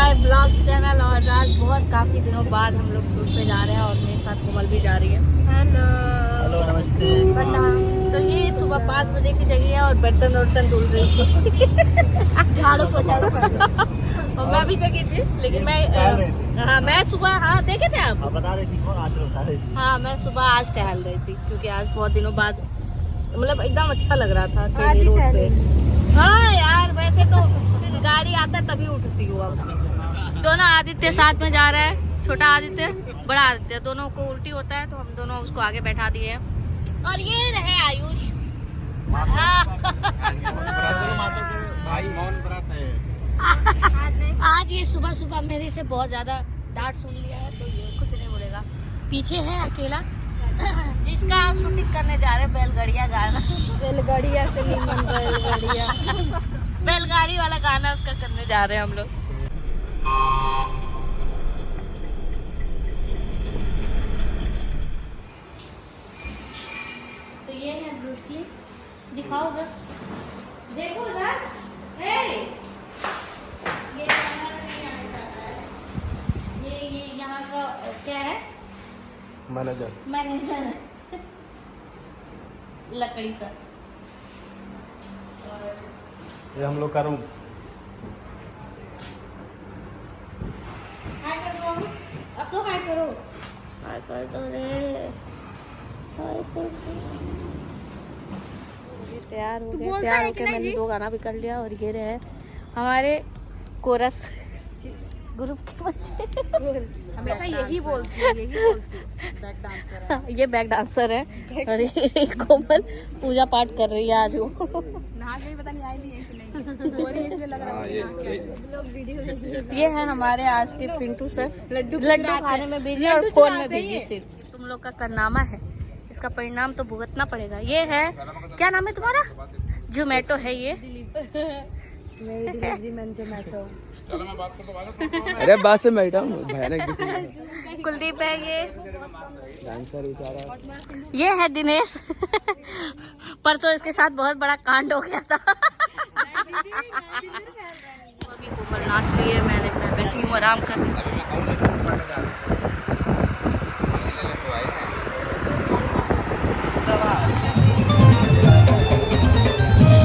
My blog channel. और आज बहुत काफी दिनों बाद हम लोग शूट पे जा रहे हैं और मेरे साथ कोमल भी जा रही है। हेलो हेलो नमस्ते प्रणाम। तो ये सुबह 5 बजे की जगह है और बर्तन वर्तन धुल रही थी झाड़ू पोछा और मैं भी जगी थी, लेकिन मैं सुबह देखे थे आप बता रही थी कौन आचर उठा रही थी। हाँ, मैं सुबह आज टहल रही थी क्योंकि आज बहुत दिनों बाद मतलब एकदम अच्छा लग रहा था आज ही रोड पे। टहलेंगे। हाँ यार, वैसे तो गाड़ी आता है तभी उठती हूँ। अब दोनों आदित्य साथ में जा रहा है, छोटा आदित्य बड़ा आदित्य, दोनों को उल्टी होता है तो हम दोनों उसको आगे बैठा दिए हैं। और ये रहे आयुष। आज ये सुबह सुबह मेरे से बहुत ज्यादा डांट सुन लिया है तो ये कुछ नहीं बोलेगा। पीछे है अकेला जिसका शूटिंग करने जा रहे हैं, बैलगाड़िया गाना। रेलगाड़िया से निमन रेलगाड़िया बैलगाड़ी वाला गाना उसका करने जा रहे हैं हम लोग। तो ये है ब्रूस ली, दिखाओ बस, देखो उधर। ये यहाँ का क्या है? मैनेजर है लकड़ी सा। ये हम लोग का रूम। हाय कर दो, अब तो हाय करो, हाय कर दो रे, हाय कर दो। तैयार हो गए, तैयार होके मैंने 2 गाना भी कर लिया और ये रहे हमारे कोरस ग्रुप के बच्चे। हमेशा यही बोलती है बैक डांसर है। ये बैक डांसर है और ये कोमल पूजा पाठ कर रही है आज वो। नहा के पता नहीं आई भी है कि नहीं, और इसलिए लग रहा है लोग वीडियो। ये है हमारे आज के पिंटू सर, लड्डू खाने में बिजी और फोन में बिजी सिर्फ। तुम लोग का कारनामा है, इसका परिणाम तो भुगतना पड़ेगा। ये है, क्या नाम है तुम्हारा? जोमेटो है ये। मेरी डिलीवरी मैन जोमेटो। अरे बात से बैठा हूँ भयानक। कुलदीप है ये, डांसर बेचारा। ये है दिनेश। परसों इसके साथ बहुत बड़ा कांड हो गया था। अभी कोमल नाच रही है, मैं बैठी हूँ आराम कर रही हूँ।